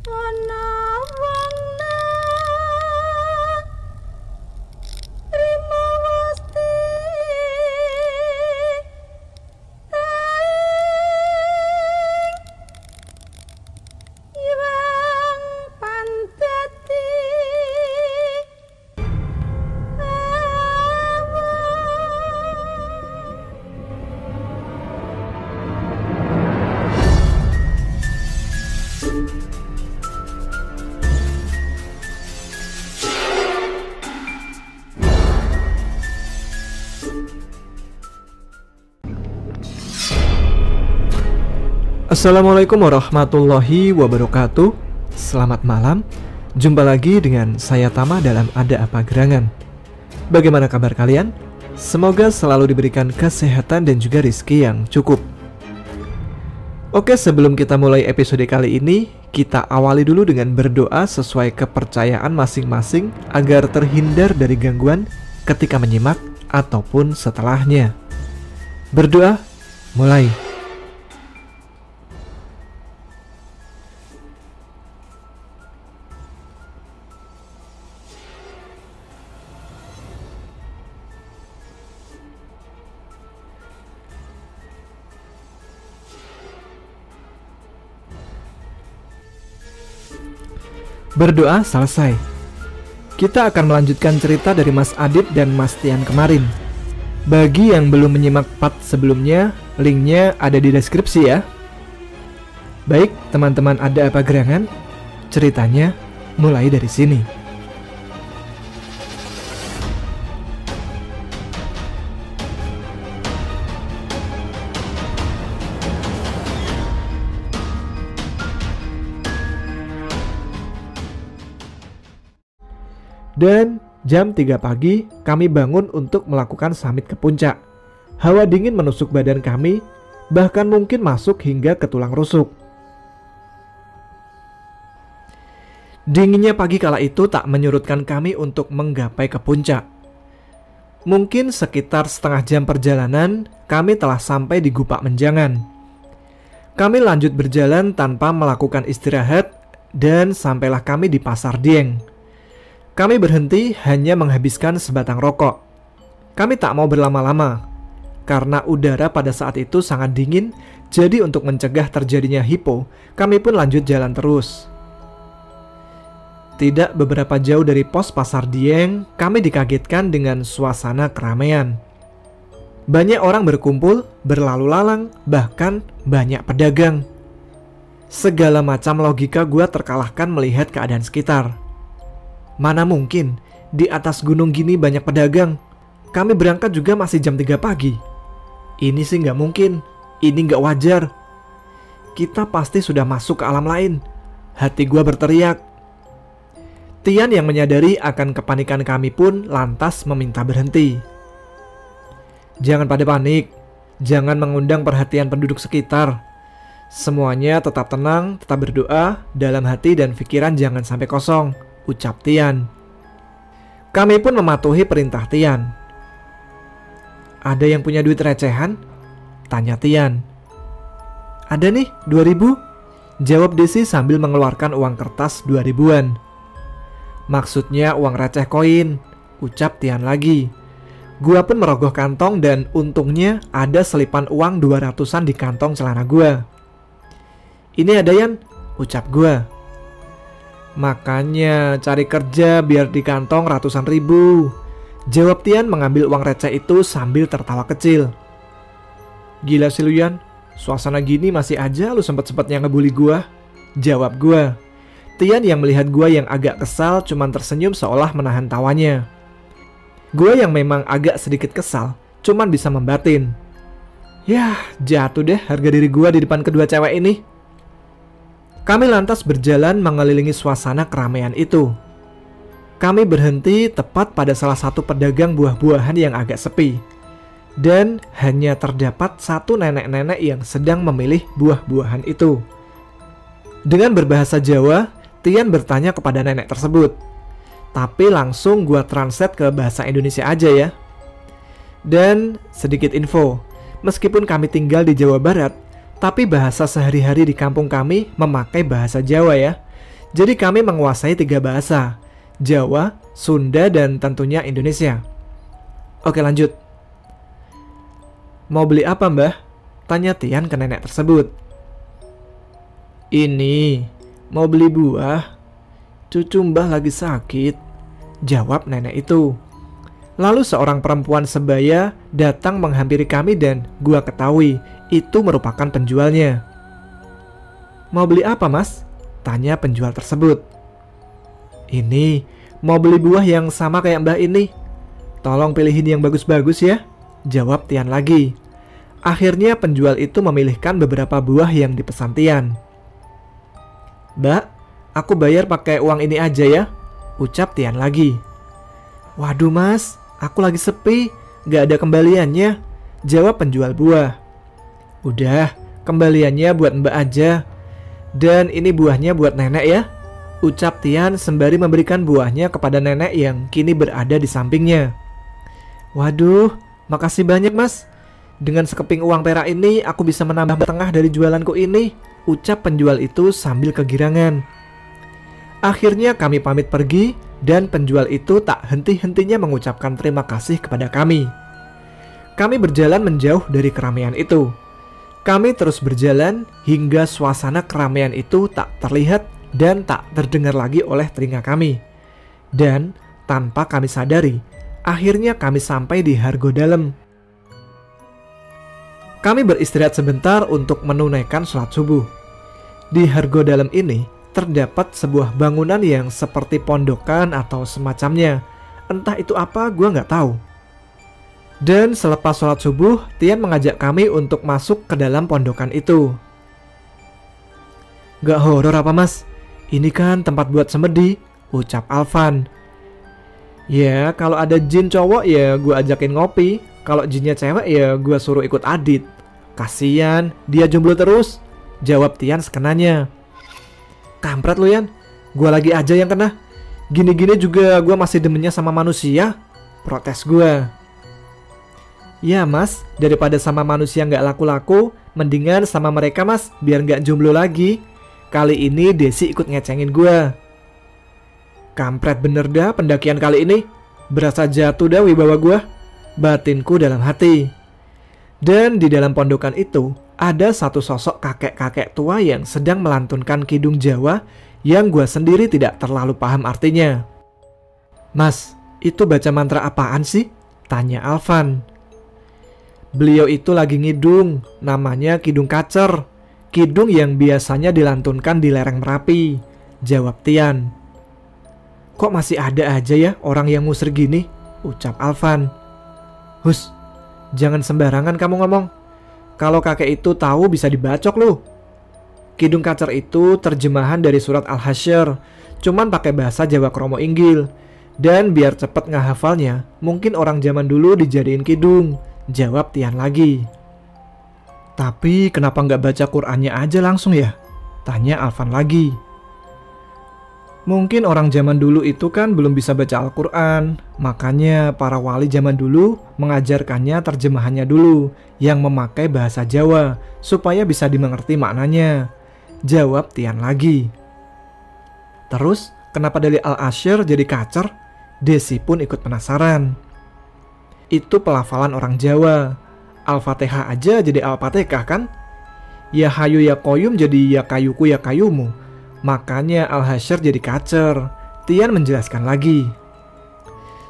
ana wong nang Trimawasti taing iwang pantati Assalamualaikum warahmatullahi wabarakatuh. Selamat malam. Jumpa lagi dengan saya Tama dalam Ada Apa Gerangan. Bagaimana kabar kalian? Semoga selalu diberikan kesehatan dan juga rezeki yang cukup. Oke, sebelum kita mulai episode kali ini, kita awali dulu dengan berdoa sesuai kepercayaan masing-masing agar terhindar dari gangguan ketika menyimak ataupun setelahnya. Berdoa, mulai. Berdoa selesai. Kita akan melanjutkan cerita dari Mas Adit dan Mas Tian kemarin. Bagi yang belum menyimak part sebelumnya, linknya ada di deskripsi ya. Baik, teman-teman Ada Apa Gerangan, ceritanya mulai dari sini. Dan jam 3 pagi kami bangun untuk melakukan summit ke puncak. Hawa dingin menusuk badan kami, bahkan mungkin masuk hingga ke tulang rusuk. Dinginnya pagi kala itu tak menyurutkan kami untuk menggapai ke puncak. Mungkin sekitar setengah jam perjalanan, kami telah sampai di Gupak Menjangan. Kami lanjut berjalan tanpa melakukan istirahat dan sampailah kami di Pasar Dieng. Kami berhenti hanya menghabiskan sebatang rokok. Kami tak mau berlama-lama, karena udara pada saat itu sangat dingin, jadi untuk mencegah terjadinya hipo, kami pun lanjut jalan terus. Tidak beberapa jauh dari pos Pasar Dieng, kami dikagetkan dengan suasana keramaian. Banyak orang berkumpul, berlalu lalang, bahkan banyak pedagang. Segala macam logika gua terkalahkan melihat keadaan sekitar. Mana mungkin, di atas gunung gini banyak pedagang. Kami berangkat juga masih jam 3 pagi. Ini sih nggak mungkin, ini nggak wajar. Kita pasti sudah masuk ke alam lain. Hati gua berteriak. Tian yang menyadari akan kepanikan kami pun lantas meminta berhenti. Jangan pada panik, jangan mengundang perhatian penduduk sekitar. Semuanya tetap tenang, tetap berdoa, dalam hati dan pikiran jangan sampai kosong, ucap Tian. Kami pun mematuhi perintah Tian. Ada yang punya duit recehan? Tanya Tian. Ada nih, 2000. Jawab Desi sambil mengeluarkan uang kertas 2000-an. Maksudnya uang receh koin, ucap Tian lagi. Gua pun merogoh kantong dan untungnya ada selipan uang 200-an di kantong celana gua. Ini ada Yan, ucap gua. Makanya cari kerja biar di kantong ratusan ribu, jawab Tian mengambil uang receh itu sambil tertawa kecil. Gila sih lu Yan, suasana gini masih aja lu sempet-sempetnya ngebully gua, jawab gua. Tian yang melihat gua yang agak kesal cuman tersenyum seolah menahan tawanya. Gua yang memang agak sedikit kesal cuman bisa membatin. Yah, jatuh deh harga diri gua di depan kedua cewek ini. Kami lantas berjalan mengelilingi suasana keramaian itu. Kami berhenti tepat pada salah satu pedagang buah-buahan yang agak sepi. Dan hanya terdapat satu nenek-nenek yang sedang memilih buah-buahan itu. Dengan berbahasa Jawa, Tian bertanya kepada nenek tersebut. Tapi langsung gua translate ke bahasa Indonesia aja ya. Dan sedikit info, meskipun kami tinggal di Jawa Barat, tapi bahasa sehari-hari di kampung kami memakai bahasa Jawa ya. Jadi kami menguasai 3 bahasa, Jawa, Sunda, dan tentunya Indonesia. Oke, lanjut. Mau beli apa, Mbah? Tanya Tian ke nenek tersebut. Ini, mau beli buah. Cucu Mbah lagi sakit, jawab nenek itu. Lalu seorang perempuan sebaya datang menghampiri kami dan gua ketahui itu merupakan penjualnya. Mau beli apa, Mas? Tanya penjual tersebut. Ini, mau beli buah yang sama kayak Mbah ini. Tolong pilihin yang bagus-bagus ya, jawab Tian lagi. Akhirnya penjual itu memilihkan beberapa buah yang dipesan Tian. Mbak, aku bayar pakai uang ini aja ya, ucap Tian lagi. Waduh Mas, aku lagi sepi, gak ada kembaliannya, jawab penjual buah. Udah, kembaliannya buat Mbak aja. Dan ini buahnya buat nenek ya, ucap Tian sembari memberikan buahnya kepada nenek yang kini berada di sampingnya. Waduh, makasih banyak Mas. Dengan sekeping uang perak ini aku bisa menambah tengah dari jualanku ini, ucap penjual itu sambil kegirangan. Akhirnya kami pamit pergi dan penjual itu tak henti-hentinya mengucapkan terima kasih kepada kami. Kami berjalan menjauh dari keramaian itu. Kami terus berjalan hingga suasana keramaian itu tak terlihat dan tak terdengar lagi oleh telinga kami. Dan tanpa kami sadari, akhirnya kami sampai di Hargodalam. Kami beristirahat sebentar untuk menunaikan sholat subuh. Di Hargodalam ini terdapat sebuah bangunan yang seperti pondokan atau semacamnya. Entah itu apa, gua nggak tahu. Dan selepas sholat subuh, Tian mengajak kami untuk masuk ke dalam pondokan itu. Gak horor apa Mas? Ini kan tempat buat semedi, ucap Alvan. Ya, kalau ada jin cowok ya gua ajakin ngopi. Kalau jinnya cewek ya gua suruh ikut Adit. Kasian, dia jomblo terus, jawab Tian sekenanya. Kampret lu Yan, gua lagi aja yang kena. Gini-gini juga gua masih demennya sama manusia, protes gua. Ya Mas, daripada sama manusia nggak laku-laku, mendingan sama mereka Mas, biar nggak jomblo lagi. Kali ini Desi ikut ngecengin gua. Kampret bener dah pendakian kali ini, berasa jatuh dah wibawa gua, batinku dalam hati. Dan di dalam pondokan itu ada satu sosok kakek-kakek tua yang sedang melantunkan kidung Jawa yang gua sendiri tidak terlalu paham artinya. Mas, itu baca mantra apaan sih? Tanya Alvan. Beliau itu lagi ngidung, namanya Kidung Kacer. Kidung yang biasanya dilantunkan di lereng Merapi, jawab Tian. Kok masih ada aja ya orang yang ngusir gini? Ucap Alvan. Hus, jangan sembarangan kamu ngomong. Kalau kakek itu tahu bisa dibacok lu. Kidung Kacer itu terjemahan dari surat Al-Hasyr, cuman pakai bahasa Jawa Kromo Inggil. Dan biar cepet ngehafalnya, mungkin orang zaman dulu dijadiin kidung, jawab Tian lagi. Tapi kenapa nggak baca Qur'annya aja langsung ya? Tanya Alvan lagi. Mungkin orang zaman dulu itu kan belum bisa baca Al-Quran, makanya para wali zaman dulu mengajarkannya terjemahannya dulu yang memakai bahasa Jawa supaya bisa dimengerti maknanya, jawab Tian lagi. Terus kenapa dari Al-Hasyr jadi Kacer? Desi pun ikut penasaran. Itu pelafalan orang Jawa. Al-Fatihah aja jadi Al-Fatihah kan? Ya hayu ya koyum jadi ya kayuku ya kayumu. Makanya Al-Hasyr jadi Kacer. Tian menjelaskan lagi.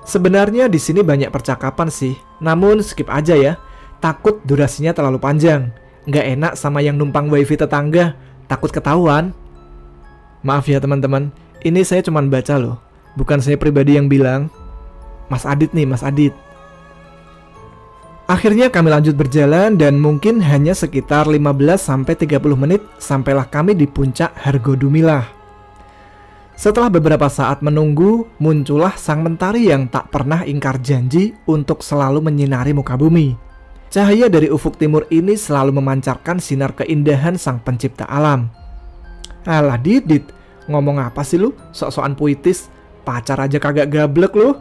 Sebenarnya di sini banyak percakapan sih, namun skip aja ya. Takut durasinya terlalu panjang. Nggak enak sama yang numpang wifi tetangga, takut ketahuan. Maaf ya teman-teman, ini saya cuma baca loh, bukan saya pribadi yang bilang. Mas Adit nih, Mas Adit. Akhirnya kami lanjut berjalan dan mungkin hanya sekitar 15-30 menit sampailah kami di puncak Hargodumilah. Setelah beberapa saat menunggu, muncullah sang mentari yang tak pernah ingkar janji untuk selalu menyinari muka bumi. Cahaya dari ufuk timur ini selalu memancarkan sinar keindahan sang pencipta alam. Alah Didit, ngomong apa sih lu? Sok-sokan puitis, pacar aja kagak gablek lu.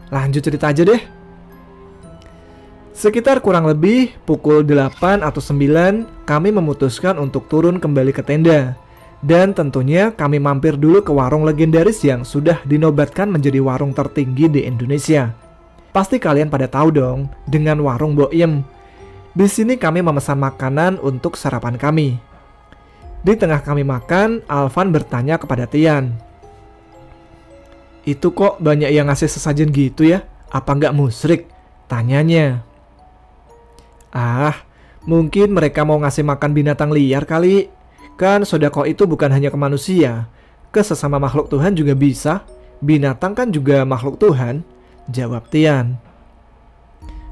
Lanjut cerita aja deh. Sekitar kurang lebih pukul 8 atau 9, kami memutuskan untuk turun kembali ke tenda. Dan tentunya kami mampir dulu ke warung legendaris yang sudah dinobatkan menjadi warung tertinggi di Indonesia. Pasti kalian pada tahu dong dengan warung Boyem. Di sini kami memesan makanan untuk sarapan kami. Di tengah kami makan, Alvan bertanya kepada Tian. Itu kok banyak yang ngasih sesajen gitu ya? Apa nggak musyrik? Tanyanya. Ah, mungkin mereka mau ngasih makan binatang liar kali. Kan sedekah itu bukan hanya ke manusia, ke sesama makhluk Tuhan juga bisa. Binatang kan juga makhluk Tuhan, jawab Tian.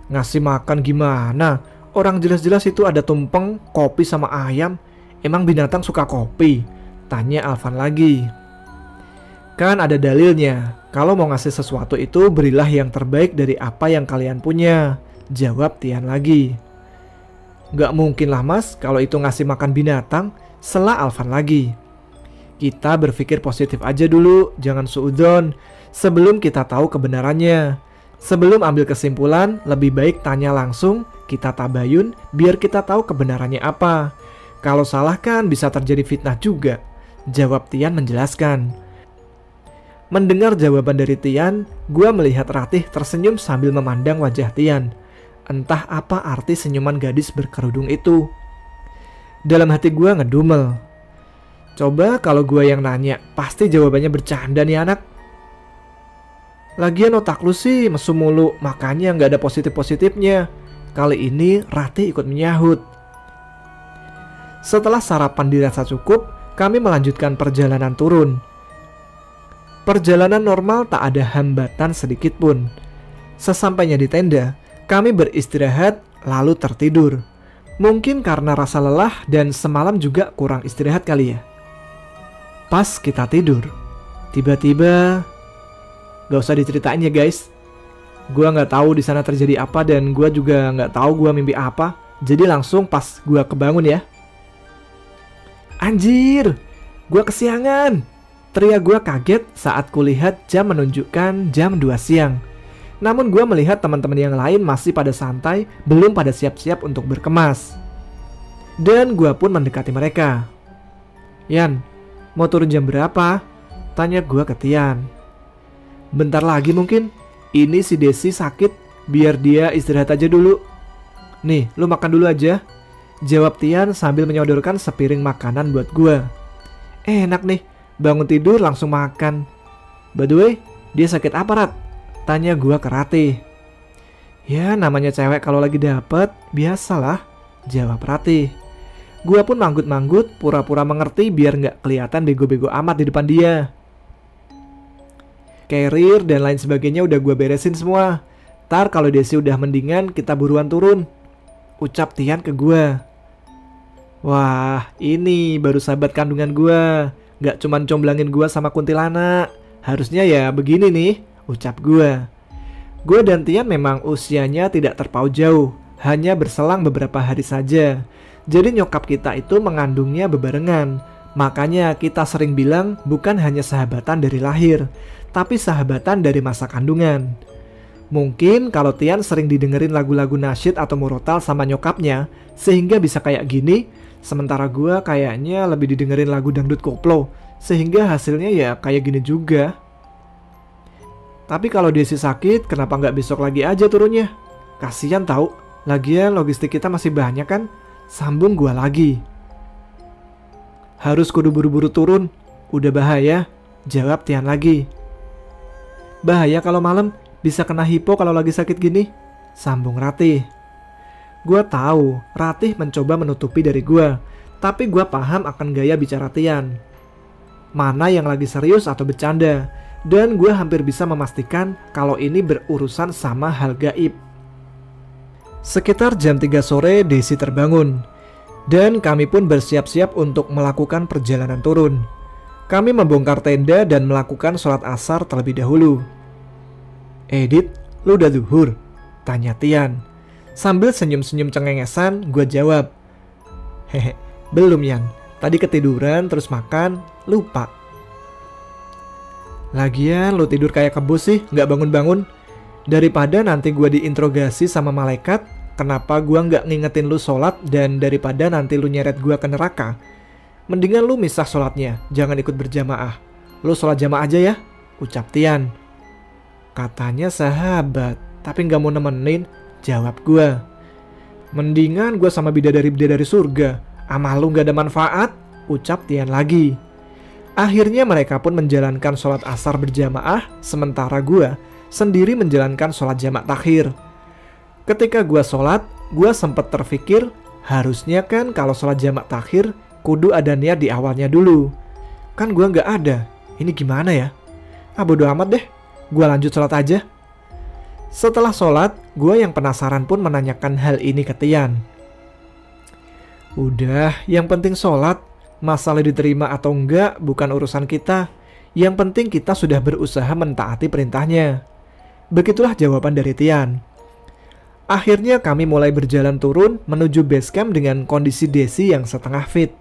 Ngasih makan gimana? Orang jelas-jelas itu ada tumpeng, kopi sama ayam. Emang binatang suka kopi? Tanya Alvan lagi. Kan ada dalilnya. Kalau mau ngasih sesuatu itu berilah yang terbaik dari apa yang kalian punya, jawab Tian lagi. Gak mungkin lah mas kalau itu ngasih makan binatang, sela Alvan lagi. Kita berpikir positif aja dulu, jangan suudzon. Sebelum kita tahu kebenarannya. Sebelum ambil kesimpulan, lebih baik tanya langsung, kita tabayun, biar kita tahu kebenarannya apa. Kalau salah kan bisa terjadi fitnah juga, jawab Tian menjelaskan. Mendengar jawaban dari Tian, gua melihat Ratih tersenyum sambil memandang wajah Tian. Entah apa arti senyuman gadis berkerudung itu. Dalam hati gua ngedumel. Coba kalau gua yang nanya, pasti jawabannya bercanda nih anak. Lagian otak lu sih mesum mulu, makanya nggak ada positif-positifnya. Kali ini Ratih ikut menyahut. Setelah sarapan dirasa cukup, kami melanjutkan perjalanan turun. Perjalanan normal tak ada hambatan sedikit pun. Sesampainya di tenda, kami beristirahat lalu tertidur. Mungkin karena rasa lelah dan semalam juga kurang istirahat kali ya. Pas kita tidur, tiba-tiba, gak usah diceritain ya guys. Gua nggak tahu di sana terjadi apa dan gua juga nggak tahu gua mimpi apa. Jadi langsung pas gua kebangun ya. Anjir, gua kesiangan. Teriak gua kaget saat kulihat jam menunjukkan jam 2 siang. Namun gua melihat teman-teman yang lain masih pada santai, belum pada siap-siap untuk berkemas. Dan gua pun mendekati mereka. Yan, mau turun jam berapa? Tanya gua ke Tian. Bentar lagi mungkin. Ini si Desi sakit, biar dia istirahat aja dulu. Nih, lu makan dulu aja, jawab Tian sambil menyodorkan sepiring makanan buat gua. Enak nih, bangun tidur langsung makan. By the way, dia sakit apa Rat? Tanya gua ke Ratih. Ya namanya cewek kalau lagi dapet, biasalah, jawab Ratih. Gua pun manggut-manggut, pura-pura mengerti biar nggak kelihatan bego-bego amat di depan dia. Carrier dan lain sebagainya udah gue beresin semua. Ntar kalau Desi udah mendingan kita buruan turun, ucap Tian ke gue. Wah, ini baru sahabat kandungan gue. Gak cuman comblangin gue sama kuntilanak. Harusnya ya begini nih, ucap gue. Gue dan Tian memang usianya tidak terpaut jauh, hanya berselang beberapa hari saja. Jadi nyokap kita itu mengandungnya bebarengan. Makanya kita sering bilang bukan hanya sahabatan dari lahir, tapi sahabatan dari masa kandungan. Mungkin kalau Tian sering didengerin lagu-lagu nasyid atau murotal sama nyokapnya, sehingga bisa kayak gini, sementara gua kayaknya lebih didengerin lagu dangdut koplo, sehingga hasilnya ya kayak gini juga. Tapi kalau Desi sakit, kenapa nggak besok lagi aja turunnya? Kasian tahu, lagian logistik kita masih banyak kan? Sambung gua lagi. Harus kudu buru-buru turun, udah bahaya, jawab Tian lagi. Bahaya kalau malam, bisa kena hipo kalau lagi sakit gini, sambung Ratih. Gua tahu Ratih mencoba menutupi dari gua, tapi gua paham akan gaya bicara Tian. Mana yang lagi serius atau bercanda, dan gua hampir bisa memastikan kalau ini berurusan sama hal gaib. Sekitar jam 3 sore Desi terbangun, dan kami pun bersiap-siap untuk melakukan perjalanan turun. Kami membongkar tenda dan melakukan sholat asar terlebih dahulu. Dit, lu udah zuhur? Tanya Tian. Sambil senyum-senyum cengengesan, gue jawab. Hehe, belum Yan. Tadi ketiduran terus makan, lupa. Lagian lu tidur kayak kebus sih, gak bangun-bangun. Daripada nanti gue diinterogasi sama malaikat, kenapa gue gak ngingetin lu sholat dan daripada nanti lu nyeret gue ke neraka. Mendingan lu misah sholatnya, jangan ikut berjamaah. Lu sholat jamaah aja ya, ucap Tian. Katanya sahabat, tapi gak mau nemenin, jawab gue. Mendingan gue sama bidadari-bidadari surga, amal lu gak ada manfaat, ucap Tian lagi. Akhirnya mereka pun menjalankan sholat asar berjamaah, sementara gue sendiri menjalankan sholat jamak takhir. Ketika gue sholat, gue sempat terpikir, harusnya kan kalau sholat jamak takhir, kudu ada niat di awalnya dulu. Kan gue gak ada, ini gimana ya? Bodo amat deh, gue lanjut sholat aja. Setelah sholat, gue yang penasaran pun menanyakan hal ini ke Tian. Udah, yang penting sholat. Masalah diterima atau enggak bukan urusan kita. Yang penting kita sudah berusaha mentaati perintahnya. Begitulah jawaban dari Tian. Akhirnya kami mulai berjalan turun menuju base camp dengan kondisi Desi yang setengah fit.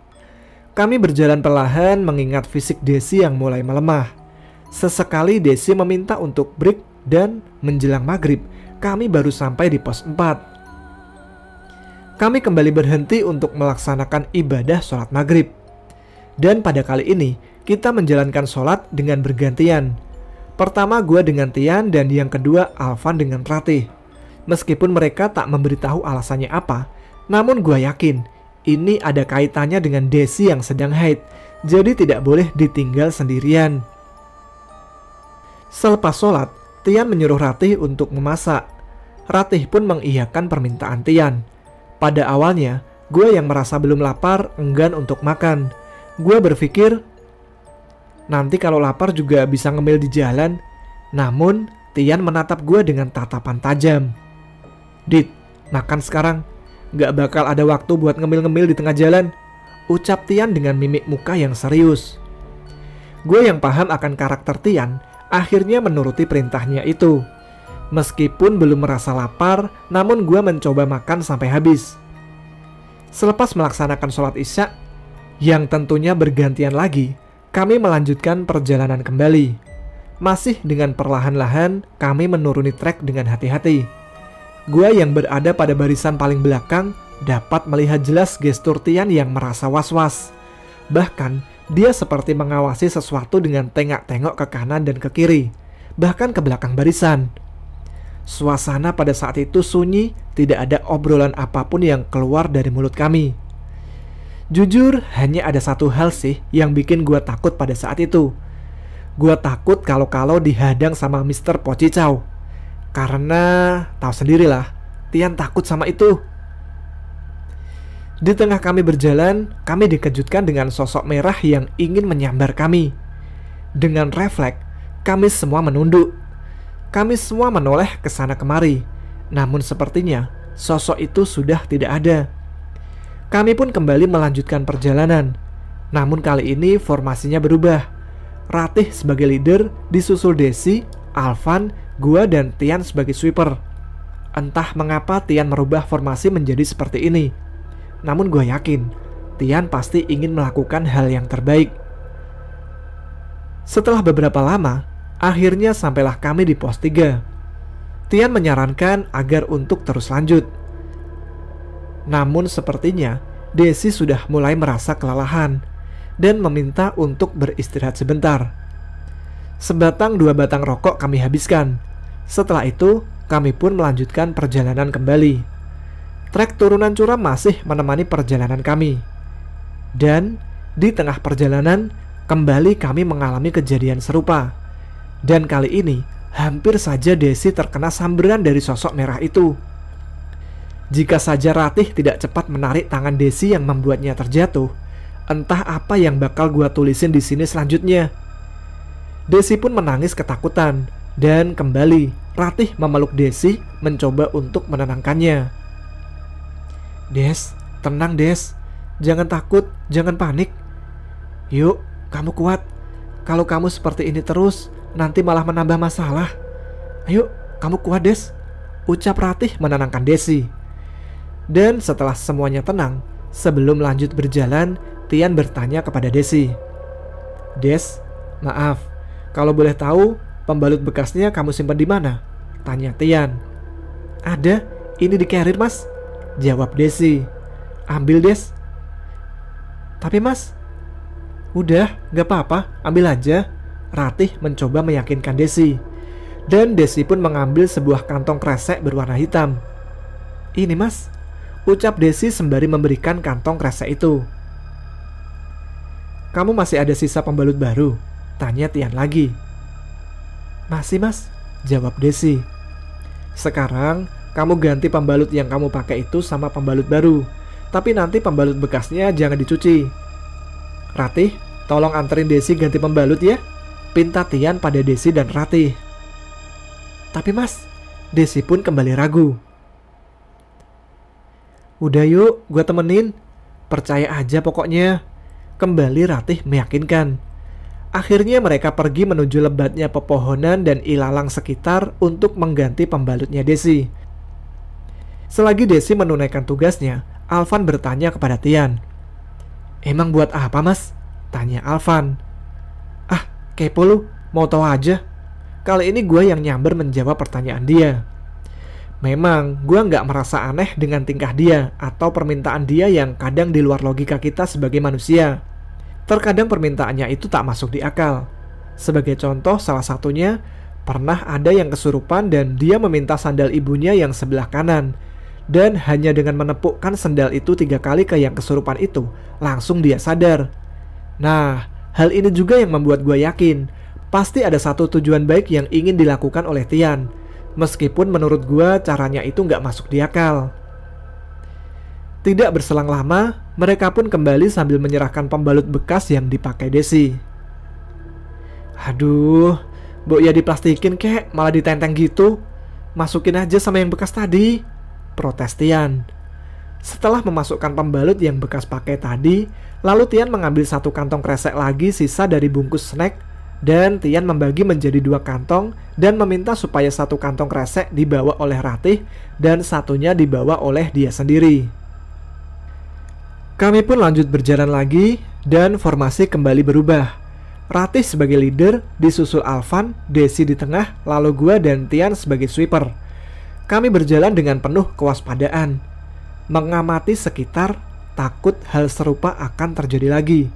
Kami berjalan perlahan mengingat fisik Desi yang mulai melemah. Sesekali Desi meminta untuk break dan menjelang maghrib kami baru sampai di pos 4. Kami kembali berhenti untuk melaksanakan ibadah sholat maghrib. Dan pada kali ini, kita menjalankan sholat dengan bergantian. Pertama gue dengan Tian dan yang kedua Alvan dengan Ratih. Meskipun mereka tak memberitahu alasannya apa, namun gue yakin ini ada kaitannya dengan Desi yang sedang haid, jadi tidak boleh ditinggal sendirian. Selepas sholat, Tian menyuruh Ratih untuk memasak. Ratih pun mengiyakan permintaan Tian. Pada awalnya, gue yang merasa belum lapar, enggan untuk makan. Gue berpikir, nanti kalau lapar juga bisa ngemil di jalan. Namun, Tian menatap gue dengan tatapan tajam. Dit, makan sekarang. Gak bakal ada waktu buat ngemil-ngemil di tengah jalan, ucap Tian dengan mimik muka yang serius. Gue yang paham akan karakter Tian, akhirnya menuruti perintahnya itu. Meskipun belum merasa lapar, namun gue mencoba makan sampai habis. Selepas melaksanakan sholat isya, yang tentunya bergantian lagi, kami melanjutkan perjalanan kembali. Masih dengan perlahan-lahan, kami menuruni trek dengan hati-hati. Gua yang berada pada barisan paling belakang dapat melihat jelas gestur Tian yang merasa was-was. Bahkan, dia seperti mengawasi sesuatu dengan tengok-tengok ke kanan dan ke kiri, bahkan ke belakang barisan. Suasana pada saat itu sunyi, tidak ada obrolan apapun yang keluar dari mulut kami. Jujur, hanya ada satu hal sih yang bikin gue takut pada saat itu. Gue takut kalau dihadang sama Mr. Pocicau. Karena tahu sendirilah, Tian takut sama itu. Di tengah kami berjalan, kami dikejutkan dengan sosok merah yang ingin menyambar kami. Dengan refleks, kami semua menunduk. Kami semua menoleh ke sana kemari. Namun sepertinya sosok itu sudah tidak ada. Kami pun kembali melanjutkan perjalanan. Namun kali ini formasinya berubah. Ratih sebagai leader disusul Desi, Alvan, gua dan Tian sebagai sweeper. Entah mengapa Tian merubah formasi menjadi seperti ini. Namun gue yakin Tian pasti ingin melakukan hal yang terbaik. Setelah beberapa lama, akhirnya sampailah kami di pos 3. Tian menyarankan agar untuk terus lanjut. Namun sepertinya Desi sudah mulai merasa kelelahan dan meminta untuk beristirahat sebentar. Sebatang dua batang rokok kami habiskan. Setelah itu, kami pun melanjutkan perjalanan kembali. Trek turunan curam masih menemani perjalanan kami. Dan di tengah perjalanan, kembali kami mengalami kejadian serupa. Dan kali ini, hampir saja Desi terkena sambaran dari sosok merah itu. Jika saja Ratih tidak cepat menarik tangan Desi yang membuatnya terjatuh, entah apa yang bakal gua tulisin di sini selanjutnya. Desi pun menangis ketakutan, dan kembali Ratih memeluk Desi mencoba untuk menenangkannya. Des, tenang Des, jangan takut, jangan panik. Yuk, kamu kuat. Kalau kamu seperti ini terus, nanti malah menambah masalah. Ayo, kamu kuat Des, ucap Ratih menenangkan Desi. Dan setelah semuanya tenang, sebelum lanjut berjalan, Tian bertanya kepada Desi. Des, maaf, kalau boleh tahu, pembalut bekasnya kamu simpan di mana? Tanya Tian. Ada, ini di carrier mas, jawab Desi. Ambil Des. Tapi mas, Udah, gak apa-apa, ambil aja. Ratih mencoba meyakinkan Desi. Dan Desi pun mengambil sebuah kantong kresek berwarna hitam. Ini mas, ucap Desi sembari memberikan kantong kresek itu. Kamu masih ada sisa pembalut baru? Tanya Tian lagi. Masih mas, jawab Desi. Sekarang kamu ganti pembalut yang kamu pakai itu sama pembalut baru. Tapi nanti pembalut bekasnya jangan dicuci. Ratih, tolong anterin Desi ganti pembalut ya, pinta Tian pada Desi dan Ratih. Tapi mas, Desi pun kembali ragu. Udah yuk, gue temenin. Percaya aja pokoknya. Kembali Ratih meyakinkan. Akhirnya mereka pergi menuju lebatnya pepohonan dan ilalang sekitar untuk mengganti pembalutnya Desi. Selagi Desi menunaikan tugasnya, Alvan bertanya kepada Tian. Emang buat apa mas? Tanya Alvan. Ah, kepo lu, mau tahu aja. Kali ini gue yang nyamber menjawab pertanyaan dia. Memang gue gak merasa aneh dengan tingkah dia atau permintaan dia yang kadang di luar logika kita sebagai manusia. Terkadang permintaannya itu tak masuk di akal. Sebagai contoh salah satunya, pernah ada yang kesurupan dan dia meminta sandal ibunya yang sebelah kanan. Dan hanya dengan menepukkan sandal itu 3 kali ke yang kesurupan itu, langsung dia sadar. Nah, hal ini juga yang membuat gue yakin pasti ada satu tujuan baik yang ingin dilakukan oleh Tian. Meskipun menurut gue caranya itu gak masuk di akal. Tidak berselang lama, mereka pun kembali sambil menyerahkan pembalut bekas yang dipakai Desi. Aduh, bu ya diplastikin kek, malah ditenteng gitu. Masukin aja sama yang bekas tadi, protes Tian. Setelah memasukkan pembalut yang bekas pakai tadi, lalu Tian mengambil satu kantong kresek lagi sisa dari bungkus snack, dan Tian membagi menjadi 2 kantong dan meminta supaya satu kantong kresek dibawa oleh Ratih dan satunya dibawa oleh dia sendiri. Kami pun lanjut berjalan lagi dan formasi kembali berubah. Ratih sebagai leader, disusul Alvan, Desi di tengah, lalu gua dan Tian sebagai sweeper. Kami berjalan dengan penuh kewaspadaan, mengamati sekitar, takut hal serupa akan terjadi lagi.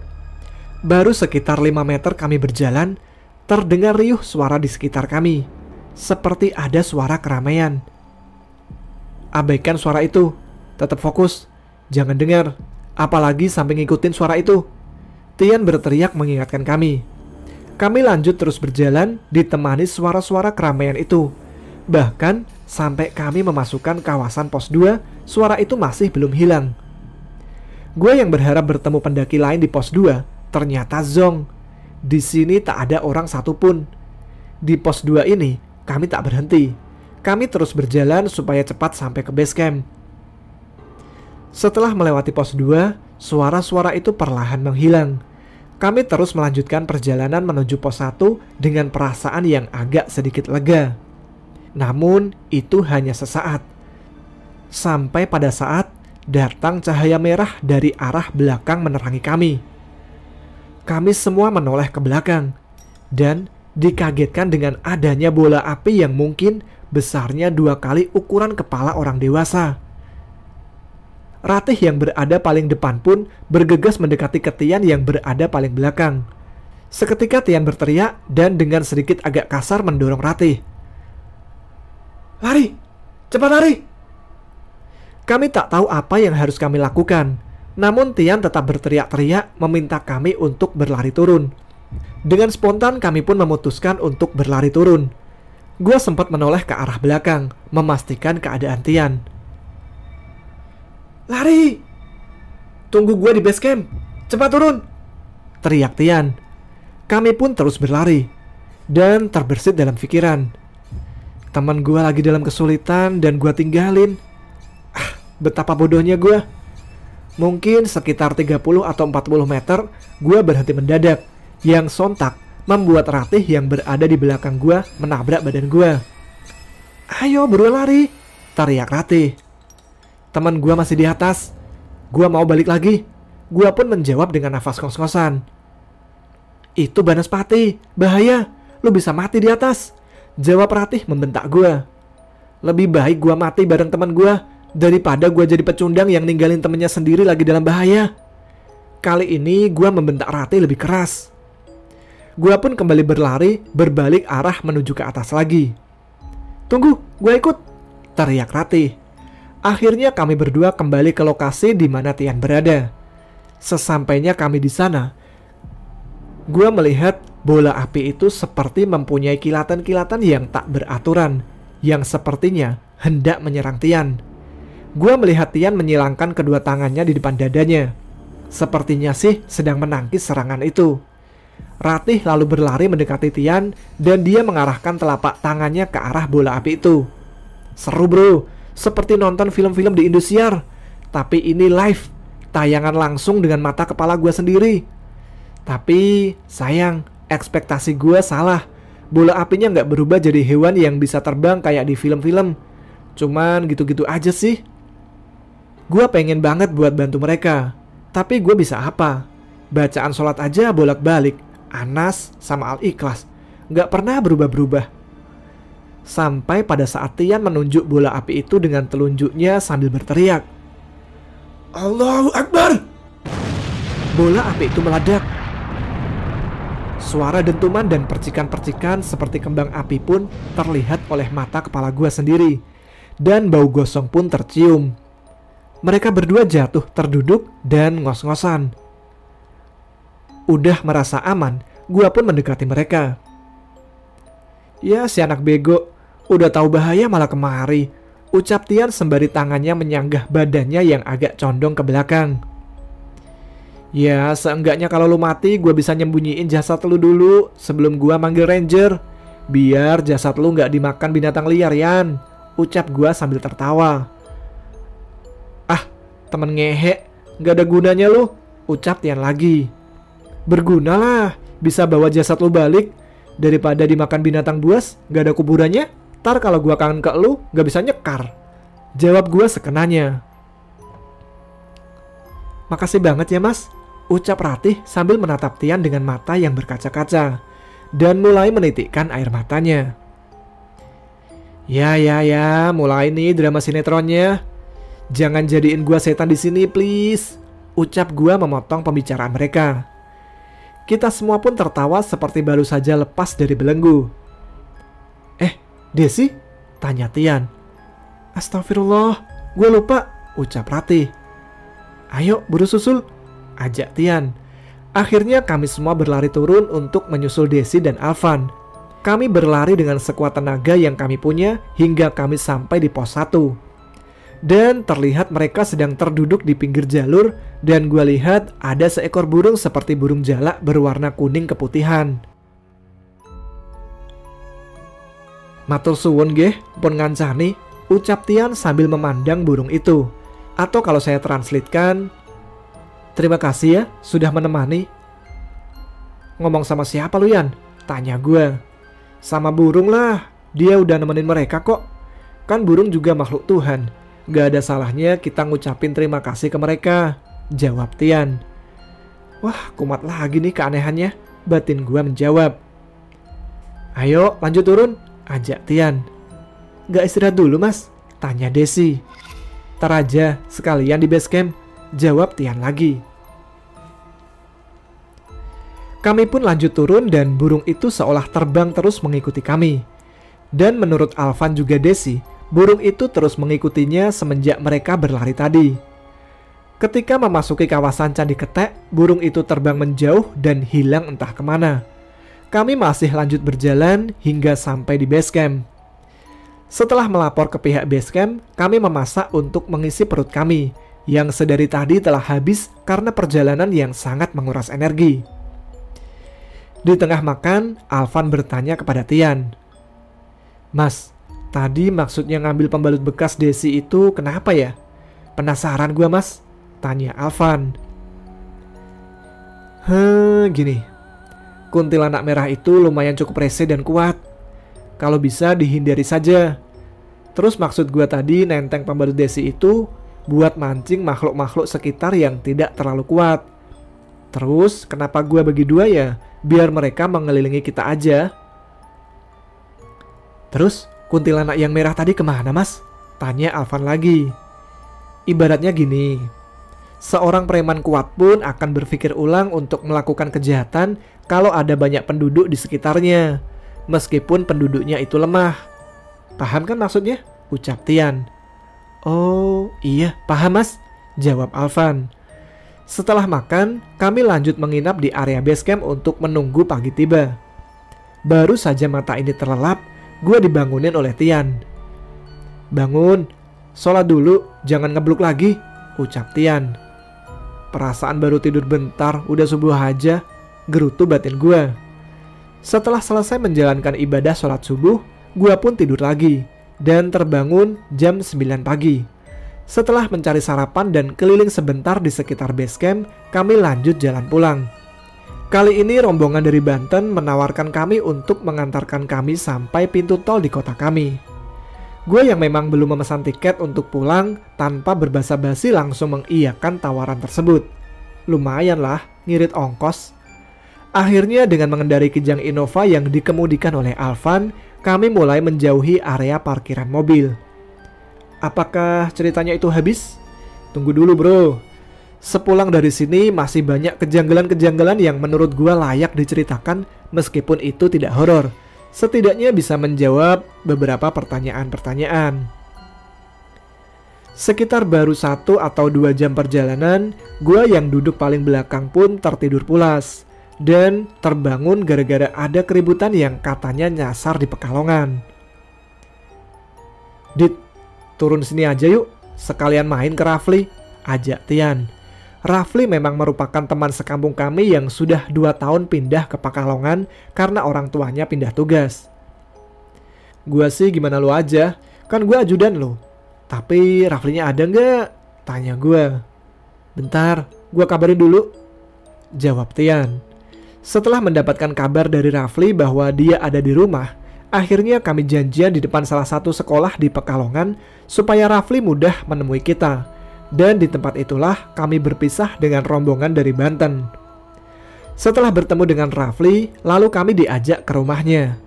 Baru sekitar 5 meter kami berjalan, terdengar riuh suara di sekitar kami, seperti ada suara keramaian. Abaikan suara itu, tetap fokus, jangan dengar, apalagi sampai ngikutin suara itu. Tian berteriak mengingatkan kami. Kami lanjut terus berjalan, ditemani suara-suara keramaian itu. Bahkan sampai kami memasukkan kawasan pos 2, suara itu masih belum hilang. Gue yang berharap bertemu pendaki lain di pos 2, ternyata zong. Di sini tak ada orang satupun. Di pos 2 ini, kami tak berhenti. Kami terus berjalan supaya cepat sampai ke base camp. Setelah melewati pos 2, suara-suara itu perlahan menghilang. Kami terus melanjutkan perjalanan menuju pos 1 dengan perasaan yang agak sedikit lega. Namun, itu hanya sesaat. Sampai pada saat datang cahaya merah dari arah belakang menerangi kami. Kami semua menoleh ke belakang dan dikagetkan dengan adanya bola api yang mungkin besarnya 2 kali ukuran kepala orang dewasa. Ratih yang berada paling depan pun bergegas mendekati ke Tian yang berada paling belakang. Seketika Tian berteriak dan dengan sedikit agak kasar mendorong Ratih. Lari! Cepat lari! Kami tak tahu apa yang harus kami lakukan. Namun Tian tetap berteriak-teriak meminta kami untuk berlari turun. Dengan spontan kami pun memutuskan untuk berlari turun. Gua sempat menoleh ke arah belakang, memastikan keadaan Tian. Lari! Tunggu gue di base camp! Cepat turun! Teriak Tian. Kami pun terus berlari. Dan terbersit dalam pikiran. Teman gue lagi dalam kesulitan dan gue tinggalin. Betapa bodohnya gue. Mungkin sekitar 30 atau 40 meter gue berhenti mendadak. Yang sontak membuat Ratih yang berada di belakang gue menabrak badan gue. Ayo buruan lari! Teriak Ratih. Teman gue masih di atas. Gue mau balik lagi. Gue pun menjawab dengan nafas kos-kosan. Itu Banaspati, bahaya. Lu bisa mati di atas. Jawab Ratih membentak gue. Lebih baik gue mati bareng teman gue daripada gue jadi pecundang yang ninggalin temennya sendiri lagi dalam bahaya. Kali ini gue membentak Ratih lebih keras. Gue pun kembali berlari berbalik arah menuju ke atas lagi. "Tunggu, gue ikut!" teriak Ratih. Akhirnya kami berdua kembali ke lokasi di mana Tian berada. Sesampainya kami di sana, gue melihat bola api itu seperti mempunyai kilatan-kilatan yang tak beraturan, yang sepertinya hendak menyerang Tian. Gue melihat Tian menyilangkan kedua tangannya di depan dadanya. Sepertinya sih sedang menangkis serangan itu. Ratih lalu berlari mendekati Tian dan dia mengarahkan telapak tangannya ke arah bola api itu. Seru bro, seperti nonton film-film di Indosiar. Tapi ini live, tayangan langsung dengan mata kepala gue sendiri. Tapi sayang, ekspektasi gue salah. Bola apinya nggak berubah jadi hewan yang bisa terbang kayak di film-film. Cuman gitu-gitu aja sih. Gue pengen banget buat bantu mereka. Tapi gue bisa apa? Bacaan sholat aja bolak-balik, Anas sama Al-Ikhlas, gak pernah berubah-berubah. Sampai pada saat Tian menunjuk bola api itu dengan telunjuknya sambil berteriak, "Allahu Akbar!" Bola api itu meledak. Suara dentuman dan percikan-percikan seperti kembang api pun terlihat oleh mata kepala gue sendiri. Dan bau gosong pun tercium. Mereka berdua jatuh terduduk dan ngos-ngosan. Udah merasa aman, gua pun mendekati mereka. "Ya si anak bego, udah tahu bahaya malah kemari," ucap Tian sembari tangannya menyanggah badannya yang agak condong ke belakang. "Ya seenggaknya kalau lu mati gua bisa nyembunyiin jasad lu dulu sebelum gua manggil ranger. Biar jasad lu gak dimakan binatang liar, Yan," ucap gua sambil tertawa. "Temen ngehe, gak ada gunanya lu," ucap Tian lagi. "Berguna lah, bisa bawa jasad lu balik. Daripada dimakan binatang buas, gak ada kuburannya. Ntar kalau gua kangen ke lu, gak bisa nyekar," jawab gua sekenanya. "Makasih banget ya mas," ucap Ratih sambil menatap Tian dengan mata yang berkaca-kaca. Dan mulai menitikkan air matanya. Ya, mulai nih drama sinetronnya. "Jangan jadiin gua setan di sini, please," ucap gua memotong pembicaraan mereka. Kita semua pun tertawa seperti baru saja lepas dari belenggu. Desi?" tanya Tian. "Astagfirullah, gua lupa," ucap Ratih. "Ayo buru susul," ajak Tian. Akhirnya kami semua berlari turun untuk menyusul Desi dan Alvan. Kami berlari dengan sekuat tenaga yang kami punya hingga kami sampai di pos 1. Dan terlihat mereka sedang terduduk di pinggir jalur. Dan gue lihat ada seekor burung seperti burung jalak berwarna kuning keputihan. "Matur suwun nggih, pun ngancani," ucap Tian sambil memandang burung itu. Atau kalau saya translatekan, "Terima kasih ya sudah menemani." "Ngomong sama siapa lu Yan?" tanya gue. "Sama burung lah, dia udah nemenin mereka kok. Kan burung juga makhluk Tuhan. Gak ada salahnya kita ngucapin terima kasih ke mereka," jawab Tian. Wah, kumat lagi nih keanehannya, batin gua menjawab. "Ayo lanjut turun," ajak Tian. "Gak istirahat dulu mas?" tanya Desi. "Ntar aja sekalian di base camp," jawab Tian lagi. Kami pun lanjut turun dan burung itu seolah terbang terus mengikuti kami. Dan menurut Alvan juga Desi, burung itu terus mengikutinya semenjak mereka berlari tadi. Ketika memasuki kawasan Candi Ketek, burung itu terbang menjauh dan hilang entah kemana. Kami masih lanjut berjalan hingga sampai di base camp. Setelah melapor ke pihak base camp, kami memasak untuk mengisi perut kami, yang sedari tadi telah habis karena perjalanan yang sangat menguras energi. Di tengah makan, Alvan bertanya kepada Tian, "Mas, tadi maksudnya ngambil pembalut bekas Desi itu kenapa ya?" "Penasaran gua mas," tanya Alvan. Gini, kuntilanak merah itu lumayan cukup rese dan kuat. Kalau bisa dihindari saja. Terus maksud gua tadi nenteng pembalut Desi itu buat mancing makhluk-makhluk sekitar yang tidak terlalu kuat. Terus kenapa gua bagi dua ya? Biar mereka mengelilingi kita aja. "Terus kuntilanak yang merah tadi kemana mas?" tanya Alvan lagi. "Ibaratnya gini, Seorang preman kuat pun akan berpikir ulang untuk melakukan kejahatan kalau ada banyak penduduk di sekitarnya, meskipun penduduknya itu lemah. Paham kan maksudnya? Ucap Tian. Oh iya, paham mas, jawab Alvan. Setelah makan, kami lanjut menginap di area base camp untuk menunggu pagi tiba. Baru saja mata ini terlelap, gue dibangunin oleh Tian. Bangun, sholat dulu, jangan ngebluk lagi, ucap Tian. Perasaan baru tidur bentar, udah subuh aja, gerutu batin gue. Setelah selesai menjalankan ibadah sholat subuh, gue pun tidur lagi dan terbangun jam 9 pagi. Setelah mencari sarapan dan keliling sebentar di sekitar base camp, kami lanjut jalan pulang. Kali ini rombongan dari Banten menawarkan kami untuk mengantarkan kami sampai pintu tol di kota kami. Gue yang memang belum memesan tiket untuk pulang tanpa berbasa-basi langsung mengiyakan tawaran tersebut. Lumayan lah, ngirit ongkos. Akhirnya dengan mengendarai Kijang Innova yang dikemudikan oleh Alvan, kami mulai menjauhi area parkiran mobil. Apakah ceritanya itu habis? Tunggu dulu bro. Sepulang dari sini masih banyak kejanggalan-kejanggalan yang menurut gue layak diceritakan meskipun itu tidak horor. Setidaknya bisa menjawab beberapa pertanyaan-pertanyaan. Sekitar baru 1 atau 2 jam perjalanan, gue yang duduk paling belakang pun tertidur pulas dan terbangun gara-gara ada keributan yang katanya nyasar di Pekalongan. Dit, turun sini aja yuk, sekalian main ke Rafli, ajak Tian. Rafli memang merupakan teman sekampung kami yang sudah 2 tahun pindah ke Pekalongan karena orang tuanya pindah tugas. Gua sih gimana lu aja, kan gua ajudan lo. Tapi Raflinya ada nggak? Tanya gua. Bentar, gua kabarin dulu, jawab Tian. Setelah mendapatkan kabar dari Rafli bahwa dia ada di rumah, akhirnya kami janjian di depan salah satu sekolah di Pekalongan supaya Rafli mudah menemui kita. Dan di tempat itulah kami berpisah dengan rombongan dari Banten. Setelah bertemu dengan Rafli, lalu kami diajak ke rumahnya.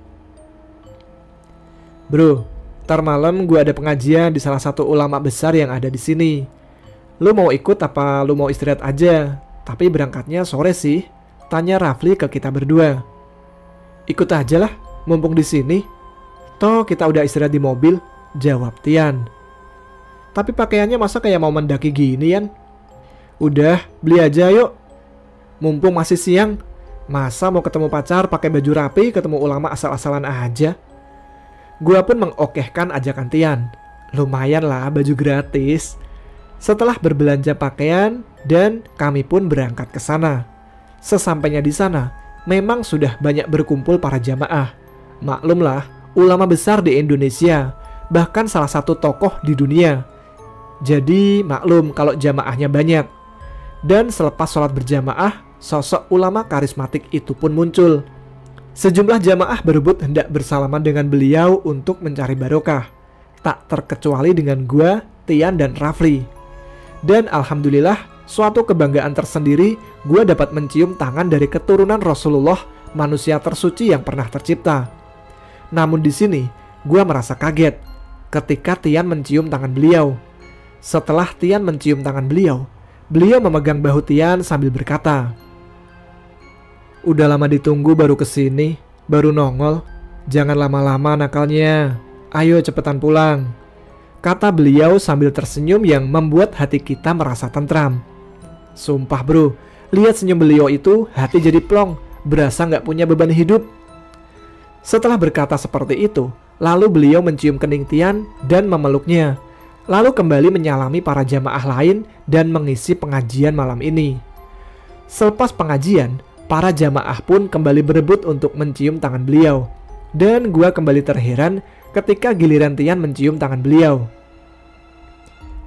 Bro, ntar malam gue ada pengajian di salah satu ulama besar yang ada di sini. Lu mau ikut apa lu mau istirahat aja? Tapi berangkatnya sore sih, tanya Rafli ke kita berdua. Ikut aja lah, mumpung di sini. Toh kita udah istirahat di mobil, jawab Tian. Tapi pakaiannya masa kayak mau mendaki gini Yan? Udah, beli aja yuk. Mumpung masih siang. Masa mau ketemu pacar pakai baju rapi, ketemu ulama asal-asalan aja? Gua pun mengokehkan ajakan Tian. Lumayan lah baju gratis. Setelah berbelanja pakaian dan kami pun berangkat ke sana. Sesampainya di sana, memang sudah banyak berkumpul para jamaah. Maklumlah, ulama besar di Indonesia, bahkan salah satu tokoh di dunia. Jadi maklum kalau jamaahnya banyak. Dan selepas sholat berjamaah, sosok ulama karismatik itu pun muncul. Sejumlah jamaah berebut hendak bersalaman dengan beliau untuk mencari barokah. Tak terkecuali dengan gua, Tian dan Rafli. Dan alhamdulillah, suatu kebanggaan tersendiri, gua dapat mencium tangan dari keturunan Rasulullah, manusia tersuci yang pernah tercipta. Namun di sini, gua merasa kaget ketika Tian mencium tangan beliau. Setelah Tian mencium tangan beliau memegang bahu Tian sambil berkata, "Udah lama ditunggu baru kesini, baru nongol. Jangan lama-lama nakalnya. Ayo cepetan pulang," kata beliau sambil tersenyum yang membuat hati kita merasa tentram. Sumpah bro, lihat senyum beliau itu hati jadi plong, berasa gak punya beban hidup. Setelah berkata seperti itu, lalu beliau mencium kening Tian dan memeluknya. Lalu kembali menyalami para jamaah lain dan mengisi pengajian malam ini. Selepas pengajian, para jamaah pun kembali berebut untuk mencium tangan beliau. Dan gua kembali terheran ketika giliran Tian mencium tangan beliau.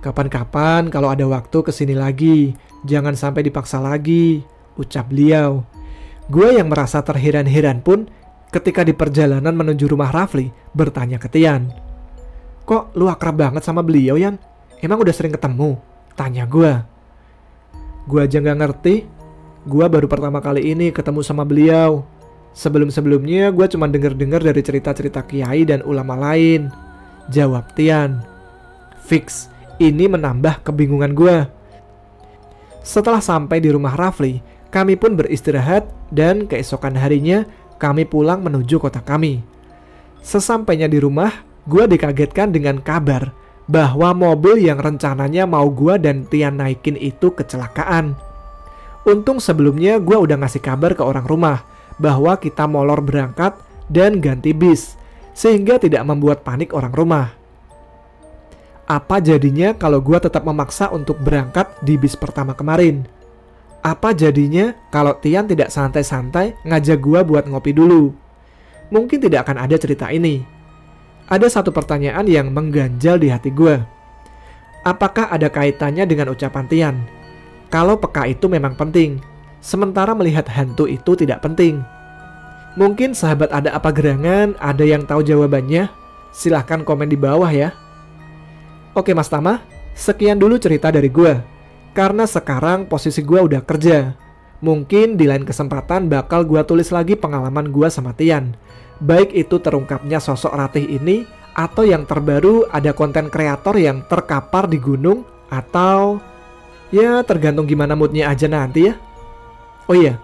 "Kapan-kapan kalau ada waktu kesini lagi, jangan sampai dipaksa lagi," ucap beliau. Gua yang merasa terheran-heran pun ketika di perjalanan menuju rumah Rafli bertanya ke Tian, "Kok lu akrab banget sama beliau Yan? Emang udah sering ketemu?" tanya gue. Gue aja gak ngerti. Gue baru pertama kali ini ketemu sama beliau. Sebelum-sebelumnya gue cuma denger-dengar dari cerita-cerita kiai dan ulama lain, jawab Tian. Fix, ini menambah kebingungan gue. Setelah sampai di rumah Rafli, kami pun beristirahat dan keesokan harinya kami pulang menuju kota kami. Sesampainya di rumah, gue dikagetkan dengan kabar bahwa mobil yang rencananya mau gue dan Tian naikin itu kecelakaan. Untung sebelumnya gue udah ngasih kabar ke orang rumah bahwa kita molor berangkat dan ganti bis, sehingga tidak membuat panik orang rumah. Apa jadinya kalau gue tetap memaksa untuk berangkat di bis pertama kemarin? Apa jadinya kalau Tian tidak santai-santai ngajak gue buat ngopi dulu? Mungkin tidak akan ada cerita ini. Ada satu pertanyaan yang mengganjal di hati gue. Apakah ada kaitannya dengan ucapan Tian? Kalau peka itu memang penting, sementara melihat hantu itu tidak penting. Mungkin sahabat Ada Apa Gerangan ada yang tahu jawabannya? Silahkan komen di bawah ya. Oke Mas Tama, sekian dulu cerita dari gue. Karena sekarang posisi gue udah kerja. Mungkin di lain kesempatan bakal gue tulis lagi pengalaman gue sama Tian. Baik itu terungkapnya sosok Ratih ini, atau yang terbaru ada konten kreator yang terkapar di gunung, atau ya tergantung gimana moodnya aja nanti ya. Oh iya,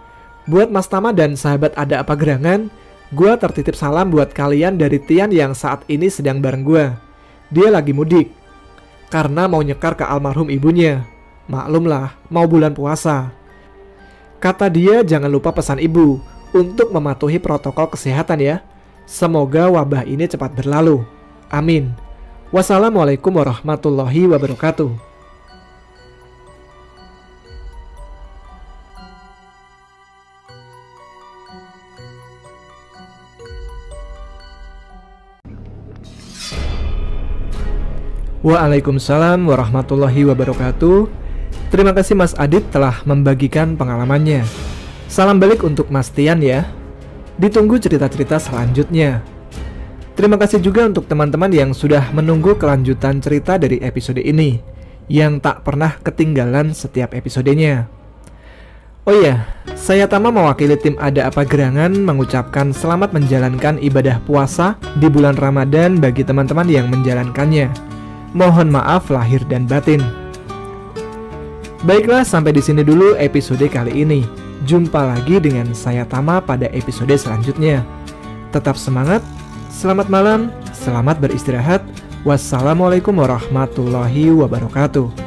buat Mas Tama dan sahabat Ada Apa Gerangan, gue tertitip salam buat kalian dari Tian yang saat ini sedang bareng gue. Dia lagi mudik karena mau nyekar ke almarhum ibunya. Maklumlah, mau bulan puasa. Kata dia jangan lupa pesan ibu untuk mematuhi protokol kesehatan ya. Semoga wabah ini cepat berlalu. Amin. Wassalamualaikum warahmatullahi wabarakatuh. Waalaikumsalam warahmatullahi wabarakatuh. Terima kasih Mas Adit telah membagikan pengalamannya. Salam balik untuk Mas Tian ya. Ditunggu cerita-cerita selanjutnya. Terima kasih juga untuk teman-teman yang sudah menunggu kelanjutan cerita dari episode ini, yang tak pernah ketinggalan setiap episodenya. Oh iya, saya Tama mewakili tim Ada Apa Gerangan mengucapkan selamat menjalankan ibadah puasa di bulan Ramadan bagi teman-teman yang menjalankannya. Mohon maaf lahir dan batin. Baiklah, sampai di sini dulu episode kali ini. Jumpa lagi dengan saya Tama pada episode selanjutnya. Tetap semangat, selamat malam, selamat beristirahat. Wassalamualaikum warahmatullahi wabarakatuh.